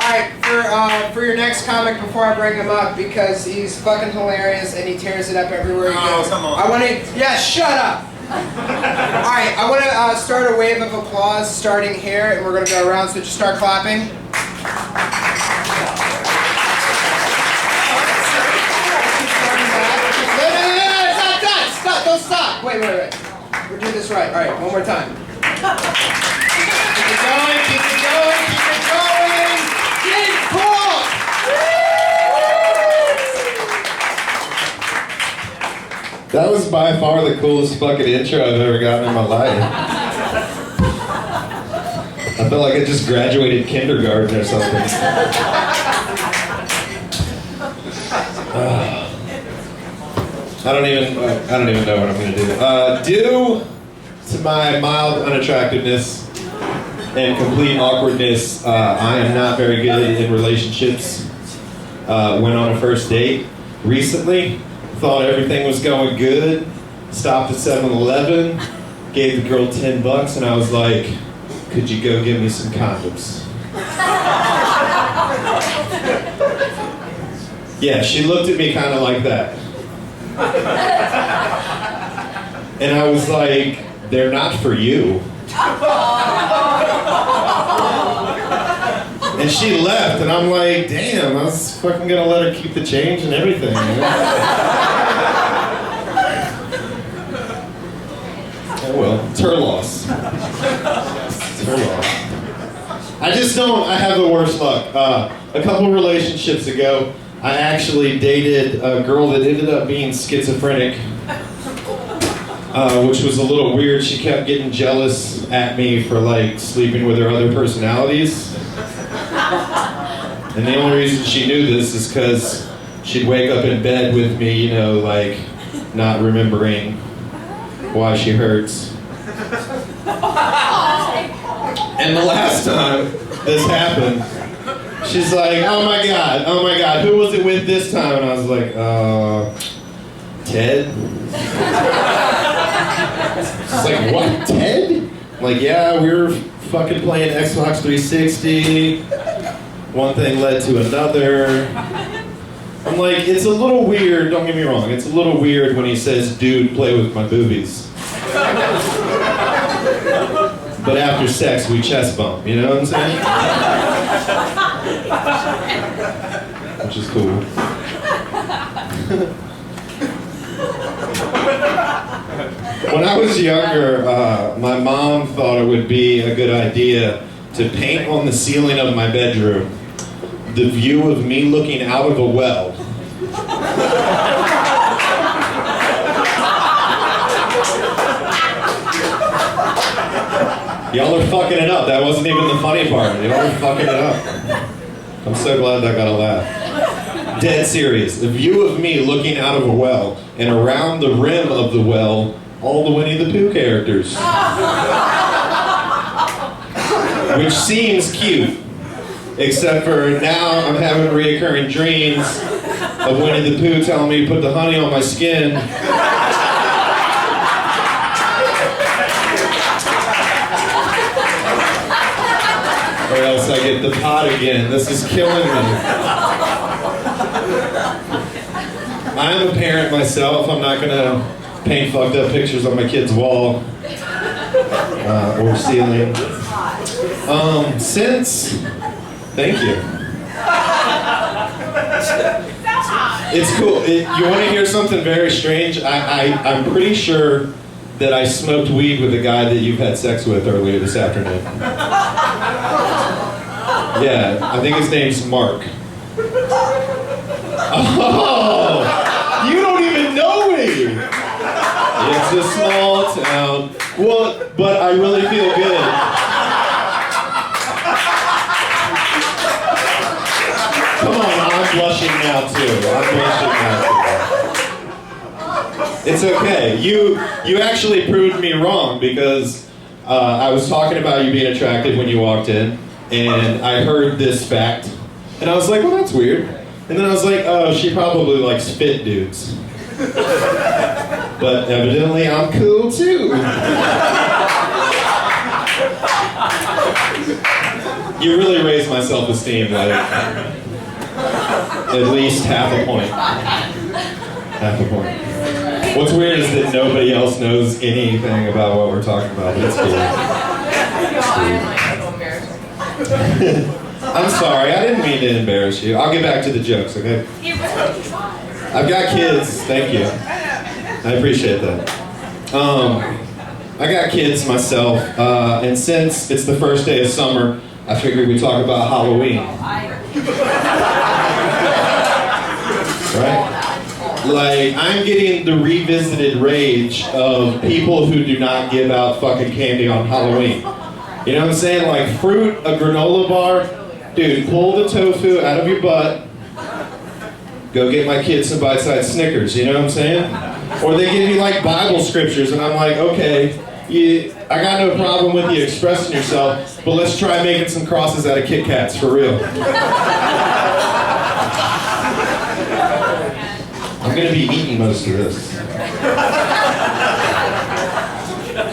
Alright, for your next comic, before I bring him up, because he's fucking hilarious and he tears it up everywhere he goes. Come on. I want to, yeah, shut up! Alright, I want to start a wave of applause starting here, and we're going to go around, so just start clapping. Don't stop! Wait. We're doing this right. Alright, one more time. Keep it going, keep it going, keep it going! Get Paulk! That was by far the coolest fucking intro I've ever gotten in my life. I felt like I just graduated kindergarten or something. I don't even know what I'm gonna do. Due to my mild unattractiveness and complete awkwardness, I am not very good in relationships. Went on a first date recently, thought everything was going good, stopped at 7-Eleven, gave the girl $10, and I was like, could you go get me some condoms? Yeah, she looked at me kind of like that. And I was like, they're not for you. And she left, and I'm like, damn, I was fucking gonna let her keep the change and everything. You know? Oh well, it's her loss. It's her loss. I just don't, I have the worst luck. A couple relationships ago, I actually dated a girl that ended up being schizophrenic, which was a little weird. She kept getting jealous at me for like sleeping with her other personalities. And the only reason she knew this is because she'd wake up in bed with me, you know, like not remembering why she hurts. And the last time this happened, she's like, oh my God, who was it with this time? And I was like, Ted? She's like, what, Ted? I'm like, yeah, we were fucking playing Xbox 360. One thing led to another. I'm like, it's a little weird, don't get me wrong, it's a little weird when he says, dude, play with my boobies. But after sex, we chest bump, you know what I'm saying? Which is cool. When I was younger, my mom thought it would be a good idea to paint on the ceiling of my bedroom the view of me looking out of a well. Y'all are fucking it up. That wasn't even the funny part. Y'all are fucking it up. I'm so glad I got a laugh. Dead serious. A view of me looking out of a well, and around the rim of the well, all the Winnie the Pooh characters. Which seems cute, except for now I'm having reoccurring dreams of Winnie the Pooh telling me to put the honey on my skin. Or else I get the pot again. This is killing me. I'm a parent myself. I'm not gonna paint fucked up pictures on my kid's wall or ceiling. Thank you. It's cool. You want to hear something very strange? I'm pretty sure that I smoked weed with the guy that you've had sex with earlier this afternoon. Yeah, I think his name's Mark. Oh, you don't even know me! It's a small town. Well, but I really feel good. Come on, I'm blushing now too. It's okay. You actually proved me wrong because I was talking about you being attractive when you walked in. And I heard this fact, and I was like, well, that's weird. And then I was like, oh, she probably likes fit dudes. But evidently, I'm cool too. You really raised my self-esteem, like, at least half a point. Half a point. What's weird is that nobody else knows anything about what we're talking about, but it's cool. I'm sorry, I didn't mean to embarrass you. I'll get back to the jokes, okay? I've got kids, thank you. I appreciate that. I got kids myself, and since it's the first day of summer, I figured we'd talk about Halloween. Right? Like, I'm getting the revisited rage of people who do not give out fucking candy on Halloween. You know what I'm saying? Like, fruit, a granola bar. Dude, pull the tofu out of your butt. Go get my kids some bite-sized Snickers, you know what I'm saying? Or they give me, like, Bible scriptures, and I'm like, okay, I got no problem with you expressing yourself, but let's try making some crosses out of Kit Kats, for real. I'm gonna be eating most of this.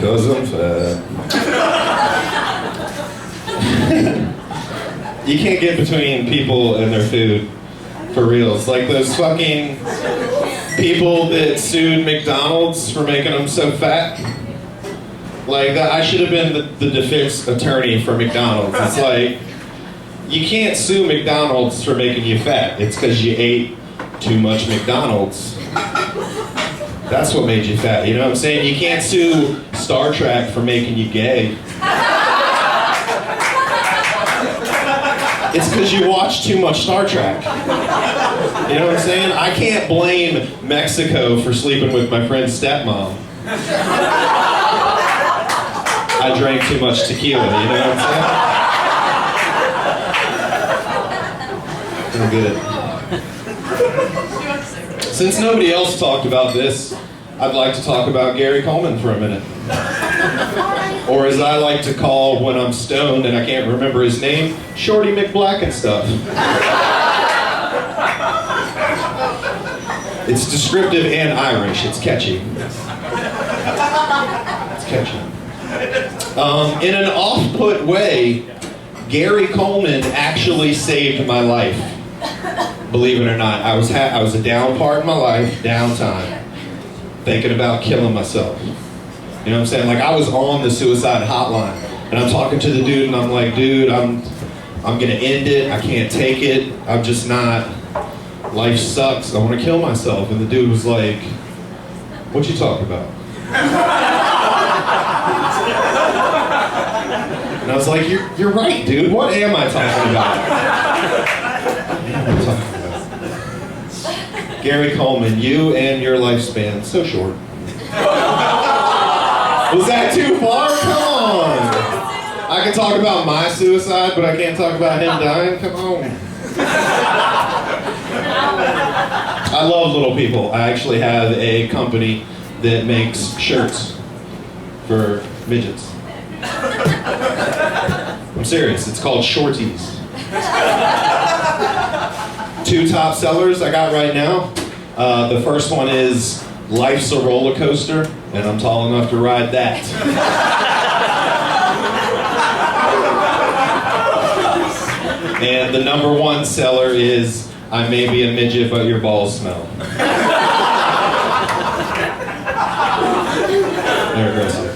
'Cause I'm fat. You can't get between people and their food, for real. It's like those fucking people that sued McDonald's for making them so fat. Like, that, I should have been the defense attorney for McDonald's. It's like, you can't sue McDonald's for making you fat. It's because you ate too much McDonald's. That's what made you fat, you know what I'm saying? You can't sue Star Trek for making you gay. It's because you watch too much Star Trek. You know what I'm saying? I can't blame Mexico for sleeping with my friend's stepmom. I drank too much tequila, you know what I'm saying? I'm good. Since nobody else talked about this, I'd like to talk about Gary Coleman for a minute. Or as I like to call when I'm stoned and I can't remember his name, Shorty McBlack and stuff. It's descriptive and Irish. It's catchy. It's catchy. In an off-put way, Gary Coleman actually saved my life. Believe it or not, I was a down part in my life, downtime, thinking about killing myself. You know what I'm saying? Like, I was on the suicide hotline, and I'm talking to the dude, and I'm like, dude, I'm gonna end it. I can't take it. I'm just not. Life sucks. I want to kill myself. And the dude was like, what you talking about? And I was like, you're right, dude. What am I talking about? What am I talking about? Gary Coleman, you and your lifespan, so short. Was that too far? Come on. I can talk about my suicide, but I can't talk about him dying? Come on. I love little people. I actually have a company that makes shirts for midgets. I'm serious. It's called Shorties. 2 top sellers I got right now. The first one is Life's a Roller Coaster, and I'm tall enough to ride that. And the number 1 seller is I may be a midget, but your balls smell. They're aggressive.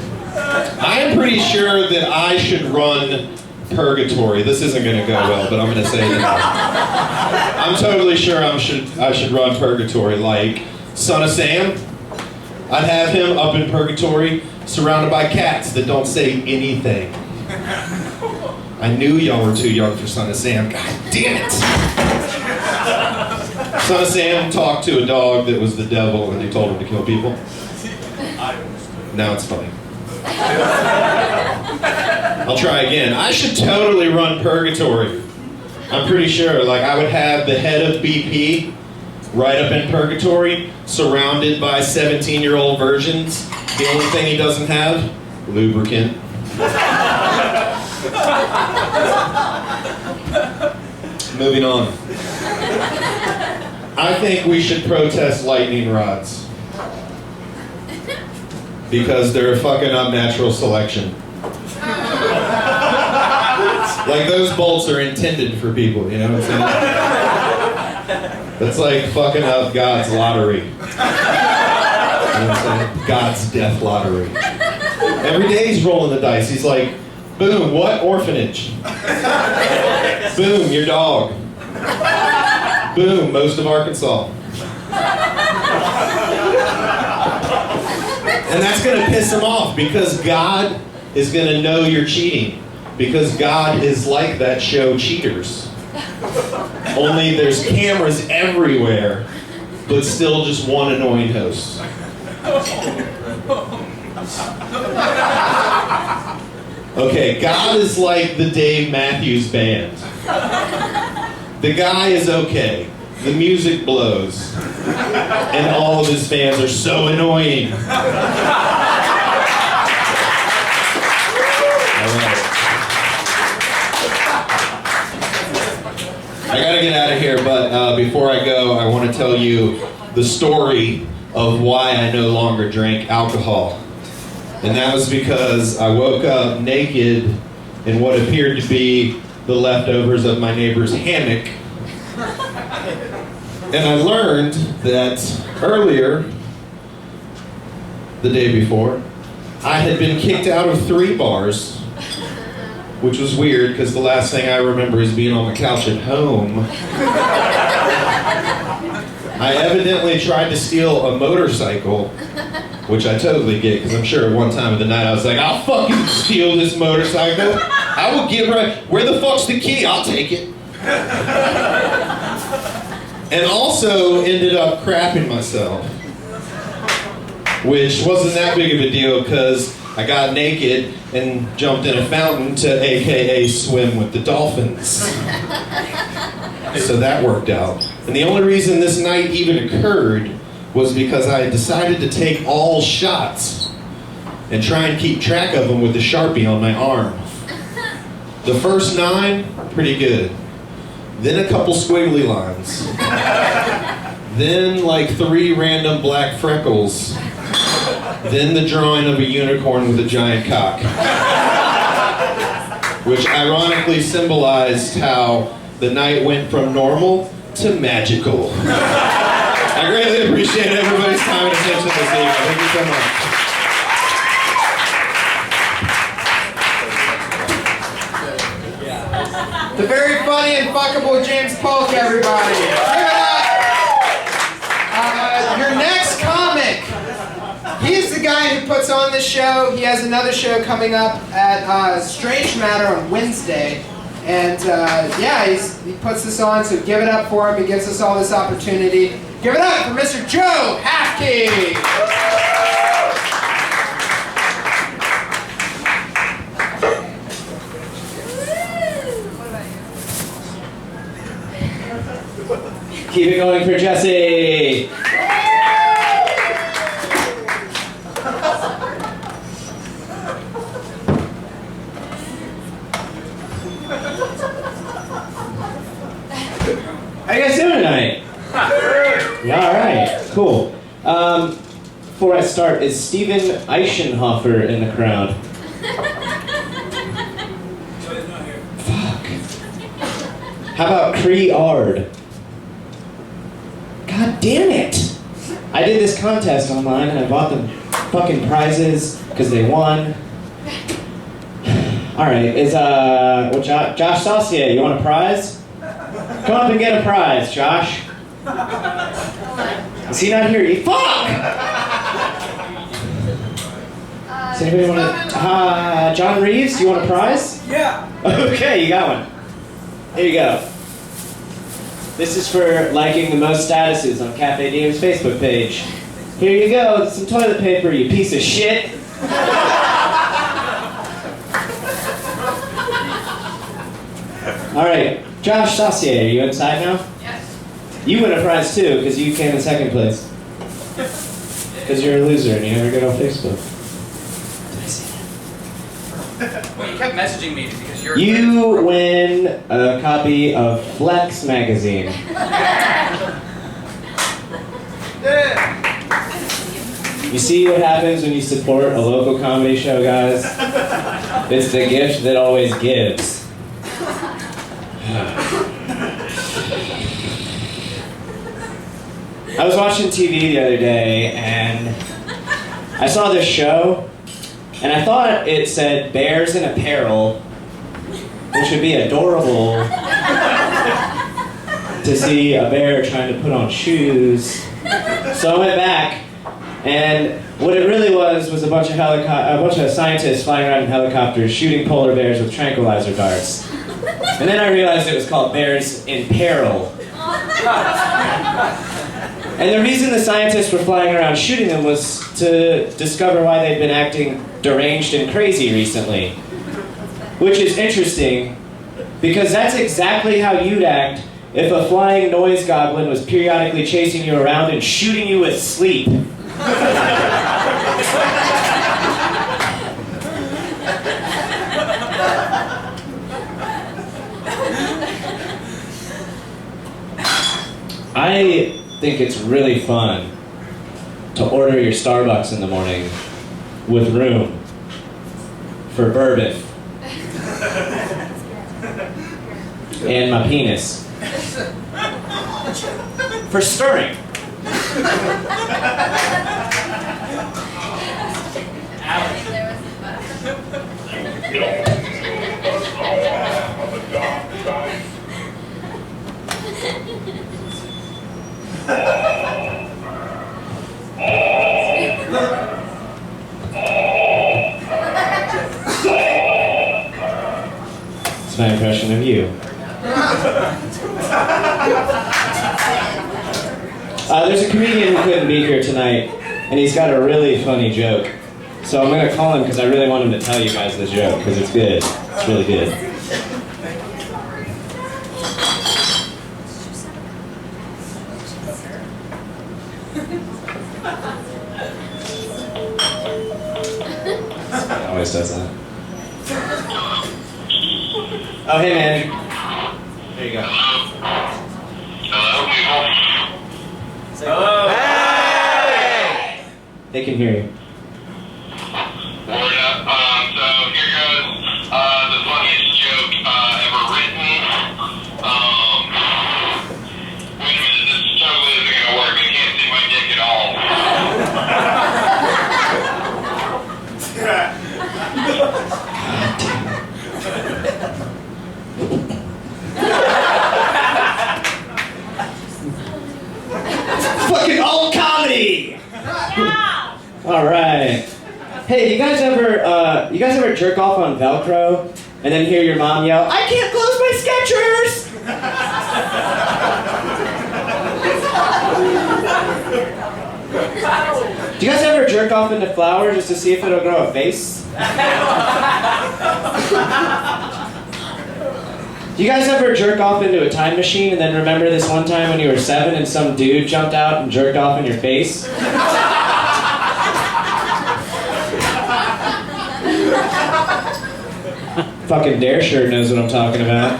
I am pretty sure that I should run Purgatory. This isn't going to go well, but I'm going to say it. I'm totally sure I should run Purgatory. Like Son of Sam, I'd have him up in Purgatory, surrounded by cats that don't say anything. I knew y'all were too young for Son of Sam. God damn it! Son of Sam talked to a dog that was the devil, and he told him to kill people. Now it's funny. I'll try again. I should totally run Purgatory. I'm pretty sure. Like, I would have the head of BP right up in Purgatory, surrounded by 17-year-old virgins. The only thing he doesn't have, lubricant. Moving on. I think we should protest lightning rods. Because they're a fucking unnatural selection. Like those bolts are intended for people, you know what I'm saying? That's like fucking up God's lottery. You know what I'm saying? God's death lottery. Every day he's rolling the dice. He's like, boom, what orphanage? Boom, your dog. Boom, most of Arkansas. And that's going to piss him off because God is going to know you're cheating. Because God is like that show Cheaters. Only there's cameras everywhere, but still just one annoying host. Okay, God is like the Dave Matthews Band. The guy is okay. The music blows. And all of his fans are so annoying. I gotta get out of here, but before I go, I want to tell you the story of why I no longer drank alcohol. And that was because I woke up naked in what appeared to be the leftovers of my neighbor's hammock. And I learned that earlier, the day before, I had been kicked out of 3 bars. Which was weird, because the last thing I remember is being on the couch at home. I evidently tried to steal a motorcycle, which I totally get, because I'm sure at one time of the night I was like, I'll fucking steal this motorcycle. I will get right. Where the fuck's the key? I'll take it. And also ended up crapping myself, which wasn't that big of a deal, because I got naked and jumped in a fountain to AKA swim with the dolphins. So that worked out. And the only reason this night even occurred was because I had decided to take all shots and try and keep track of them with the Sharpie on my arm. The first 9, pretty good. Then a couple squiggly lines. Then like 3 random black freckles. Then the drawing of a unicorn with a giant cock. Which ironically symbolized how the night went from normal to magical. I greatly appreciate everybody's time and attention this evening. Thank you so much. The very funny and fuckable James Paulk, everybody. Give it up. Your next comic. He's the guy who puts on this show. He has another show coming up at Strange Matter on Wednesday. And yeah, he puts this on, so give it up for him. He gives us all this opportunity. Give it up for Mr. Joe Hafke. Keep it going for Jesse. How you guys doing tonight? Yeah, all right, cool. Before I start, is Steven Eichenhofer in the crowd? Fuck. How about Cree Ard? God damn it! I did this contest online and I bought them fucking prizes because they won. All right, is Josh Saucier, you want a prize? Come up and get a prize, Josh. Is he not here? Fuck! Does anybody want to? John Reeves, do you want a prize? Yeah. Okay, you got one. Here you go. This is for liking the most statuses on Cafe Diem's Facebook page. Here you go, some toilet paper, you piece of shit. All right, Josh Saucier, are you inside now? Yes. You win a prize too, because you came in second place. Because you're a loser and you never get on Facebook. Did I say that? Well, you kept messaging me because you're. You win a copy of Flex magazine. You see what happens when you support a local comedy show, guys? It's the gift that always gives. I was watching TV the other day and I saw this show and I thought it said bears in apparel, which would be adorable to see a bear trying to put on shoes. So I went back, and what it really was a bunch of scientists flying around in helicopters shooting polar bears with tranquilizer darts. And then I realized it was called Bears in Peril. And the reason the scientists were flying around shooting them was to discover why they'd been acting deranged and crazy recently. Which is interesting, because that's exactly how you'd act if a flying noise goblin was periodically chasing you around and shooting you with sleep. I think it's really fun to order your Starbucks in the morning with room for bourbon and my penis for stirring. It's my impression of you. There's a comedian who couldn't be here tonight, and he's got a really funny joke. So I'm going to call him because I really want him to tell you guys the joke, because it's good. It's really good. He always does that. Oh, hey, man. There you go. Hello, people. Hello. Hey! They can hear you. Word up. So here goes the funniest joke ever written. Wait a minute, this totally isn't gonna work. I can't see my dick at all. Fucking alt comedy! Yeah. All right. Hey, you guys ever jerk off on Velcro and then hear your mom yell, "I can't close my Skechers!" Do you guys ever jerk off into flour just to see if it'll grow a face? Do you guys ever jerk off into a time machine and then remember this one time when you were 7 and some dude jumped out and jerked off in your face? Fucking Dare sure knows what I'm talking about.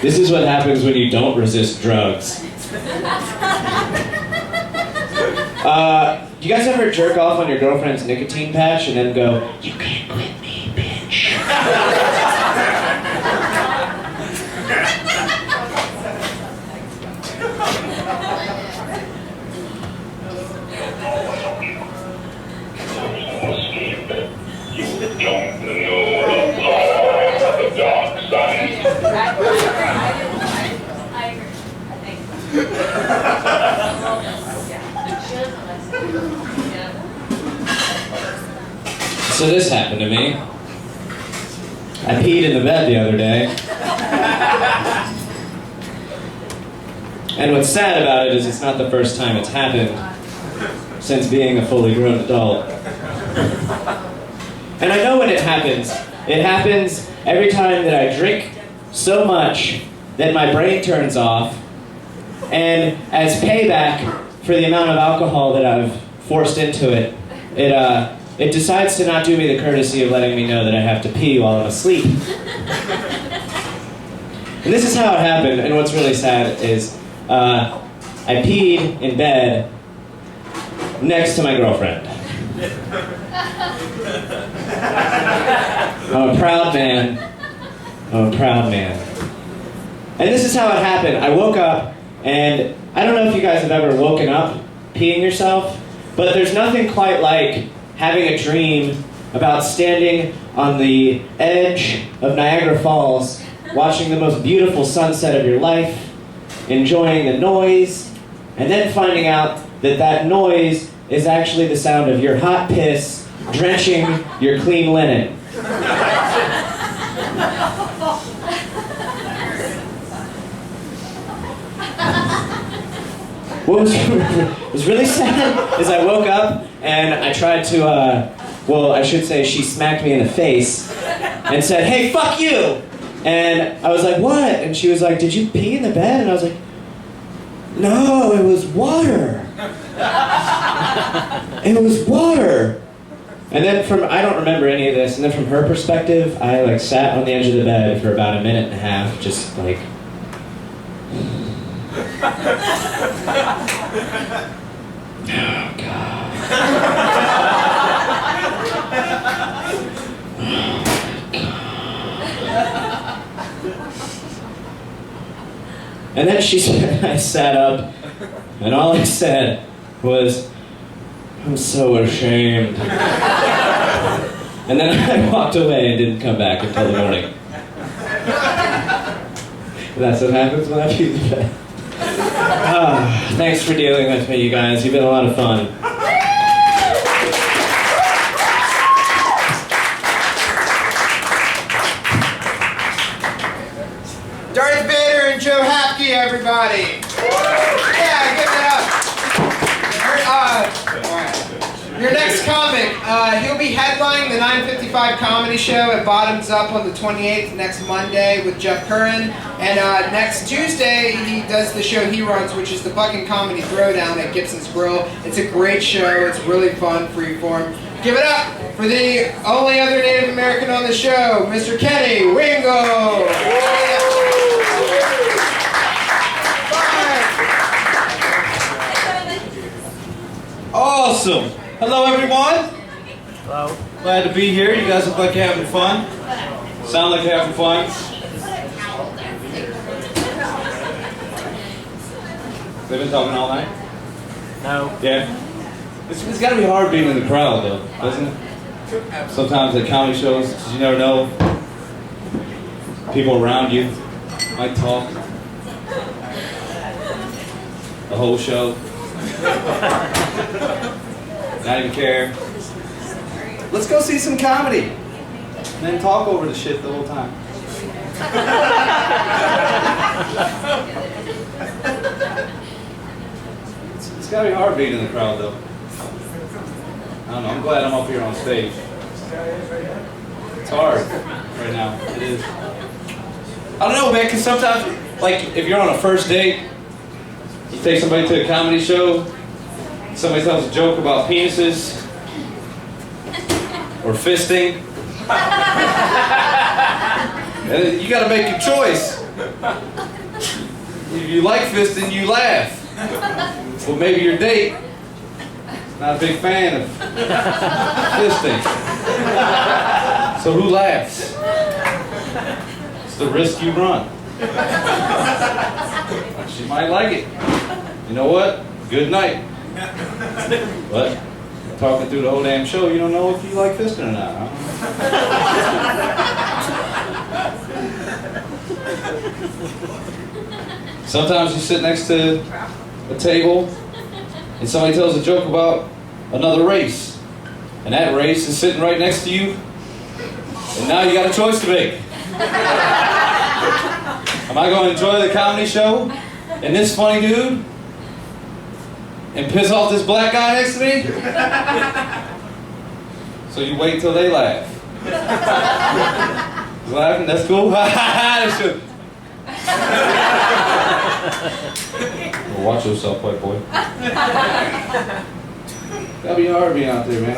This is what happens when you don't resist drugs. Do you guys ever jerk off on your girlfriend's nicotine patch and then go, "You can't quit me, bitch"? So this happened to me. I peed in the bed the other day. And what's sad about it is it's not the first time it's happened since being a fully grown adult. And I know when it happens. It happens every time that I drink so much that my brain turns off, and as payback for the amount of alcohol that I've forced into it, it decides to not do me the courtesy of letting me know that I have to pee while I'm asleep. And this is how it happened, and what's really sad is I peed in bed next to my girlfriend. I'm a proud man. I'm a proud man. And this is how it happened. I woke up, and I don't know if you guys have ever woken up peeing yourself, but there's nothing quite like having a dream about standing on the edge of Niagara Falls, watching the most beautiful sunset of your life, enjoying the noise, and then finding out that that noise is actually the sound of your hot piss drenching your clean linen. What was really sad is I woke up and I tried to, well, I should say she smacked me in the face and said, "Hey, fuck you!" And I was like, "What?" And she was like, "Did you pee in the bed?" And I was like, "No, it was water." It was water. And then I don't remember any of this, and then from her perspective, I like sat on the edge of the bed for about a minute and a half, just like... Oh, God. And then I sat up, and all I said was, "I'm so ashamed." And then I walked away and didn't come back until the morning. That's what happens when I pee the bed. Thanks for dealing with me, you guys. You've been a lot of fun. Darth Vader and Joe Hapke, everybody. Yeah, give it up. Your next comic, he'll be headlining the 9:55 comedy show at Bottoms Up on the 28th, next Monday with Jeff Curran. And next Tuesday, he does the show he runs, which is the Bucking Comedy Throwdown at Gibson's Grill. It's a great show. It's really fun, freeform. Give it up for the only other Native American on the show, Mr. Kenny Wingle. Awesome. Hello, everyone. Hello. Glad to be here. You guys look like you're having fun. Sound like you're having fun. They've been talking all night? No. Yeah. It's got to be hard being in the crowd, though, doesn't it? Sometimes at comedy shows, 'cause you never know. People around you might talk. The whole show. Not even care. Let's go see some comedy. And then talk over the shit the whole time. It's gotta be hard being in the crowd, though. I don't know. I'm glad I'm up here on stage. It's hard right now. It is. I don't know, man, because sometimes, like, if you're on a first date, you take somebody to a comedy show, somebody tells a joke about penises or fisting, and you gotta make your choice. If you like fisting, you laugh. Well, maybe your date, not a big fan of fisting. So who laughs? It's the risk you run. She might like it. You know what? Good night. But talking through the whole damn show, you don't know if you like fisting or not, huh? Sometimes you sit next to a table and somebody tells a joke about another race, and that race is sitting right next to you, and now you got a choice to make. Am I going to enjoy the comedy show and this funny dude and piss off this black guy next to me? So you wait till they laugh. You laughing? That's cool? Well, watch yourself, white boy. That'd be hard being out there, man.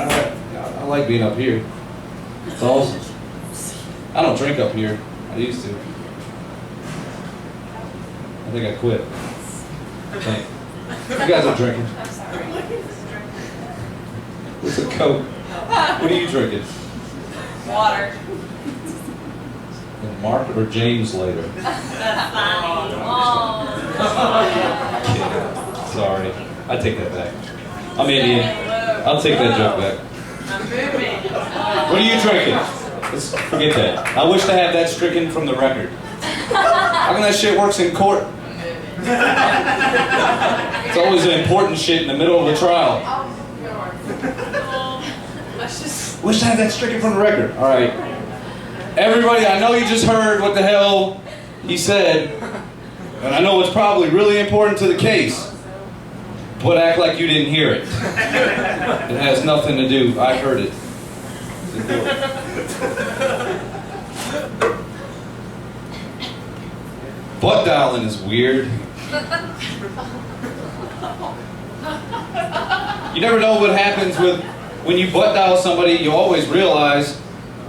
I like being up here. It's awesome. I don't drink up here. I used to. I think I quit. You guys are drinking. What's a Coke? What are you drinking? Water. And Mark or James later? That's fine. Oh. Sorry. I take that back. I'm Indian. I'll take that joke back. I'm moving. What are you drinking? Let's forget that. I wish to have that stricken from the record. How come that shit works in court? It's always an important shit in the middle of the trial. Wish to have that stricken from the record. All right. Everybody, I know you just heard what the hell he said, and I know it's probably really important to the case, but act like you didn't hear it. It has nothing to do. I heard it. Butt dialing is weird. You never know what happens with when you butt dial somebody. You always realize,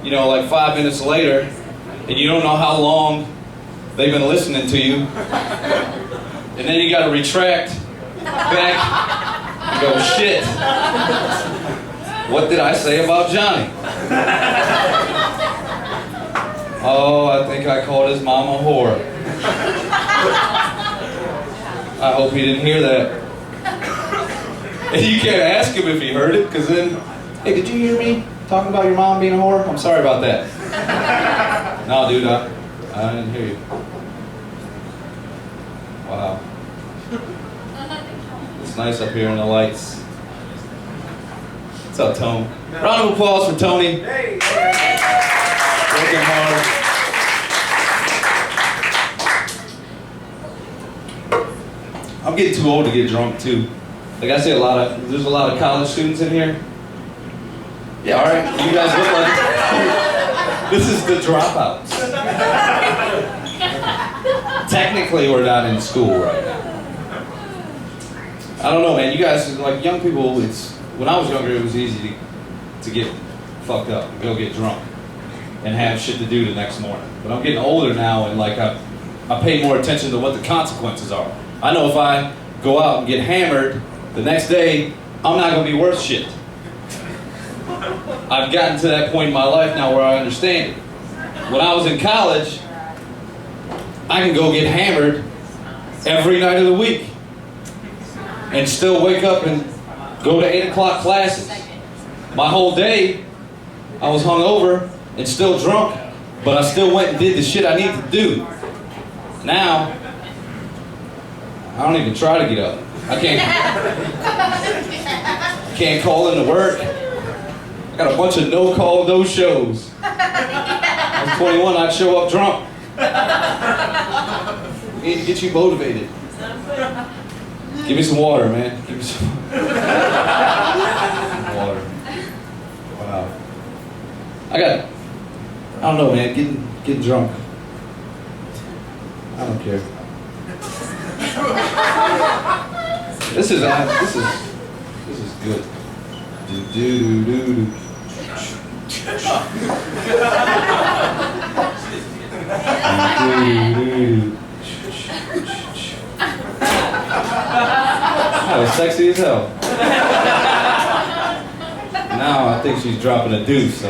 you know, like 5 minutes later, and you don't know how long they've been listening to you, and then you got to retract back and go, shit. What did I say about Johnny? Oh, I think I called his mom a whore. I hope he didn't hear that. And you can't ask him if he heard it, because then, hey, did you hear me talking about your mom being a whore? I'm sorry about that. No, dude, I didn't hear you. Wow. It's nice up here in the lights. What's up, Tone? Round of applause for Tony. Working hard. I'm getting too old to get drunk too. Like I say, there's a lot of college students in here. Yeah, all right. You guys look like this is the dropouts. Technically, we're not in school right now. I don't know, man. You guys, like young people, when I was younger, it was easy to get fucked up and go get drunk and have shit to do the next morning. But I'm getting older now, and like I pay more attention to what the consequences are. I know if I go out and get hammered, the next day, I'm not going to be worth shit. I've gotten to that point in my life now where I understand it. When I was in college, I can go get hammered every night of the week and still wake up and go to 8 o'clock classes. My whole day, I was hungover and still drunk, but I still went and did the shit I need to do. Now, I don't even try to get up. I can't call into work. I got a bunch of no-call, no-shows. I was 21, I'd show up drunk. We need to get you motivated. Give me some water, man. Give me some water. Wow. I don't know, man. Getting drunk. I don't care. This is good. Do do do do. That was sexy as hell. Now I think she's dropping a deuce, so.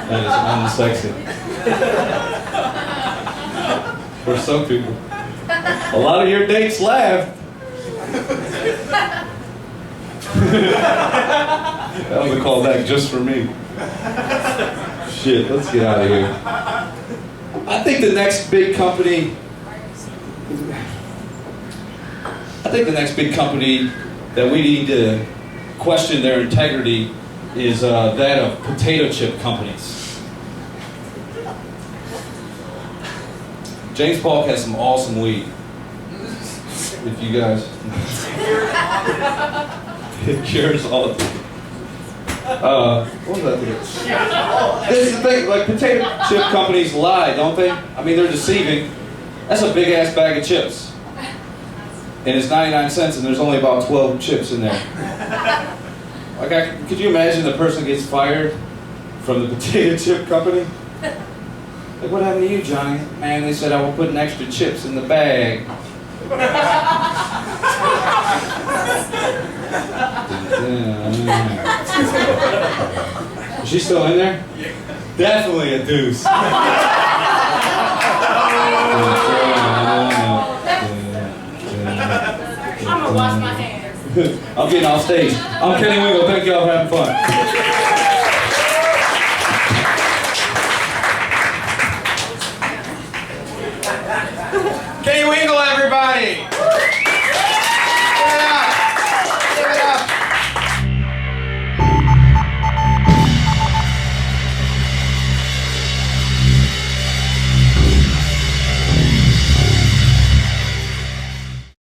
That is unsexy. For some people. A lot of your dates laughed. That was a callback just for me. Shit, let's get out of here. I think the next big company that we need to question their integrity is that of potato chip companies. James Paulk has some awesome weed. If you guys, it cures all of it. What was that thing? This is the thing, like potato chip companies lie, don't they? I mean, they're deceiving. That's a big ass bag of chips. And it's 99 cents and there's only about 12 chips in there. Like, could you imagine the person gets fired from the potato chip company? Like, what happened to you, Johnny? Man, they said I was putting extra chips in the bag. Is she still in there? Definitely a deuce. I'm gonna wash my hands. I'm getting off stage. I'm Kenny Wingle. Thank y'all for having fun. Kenny Wingle, everybody!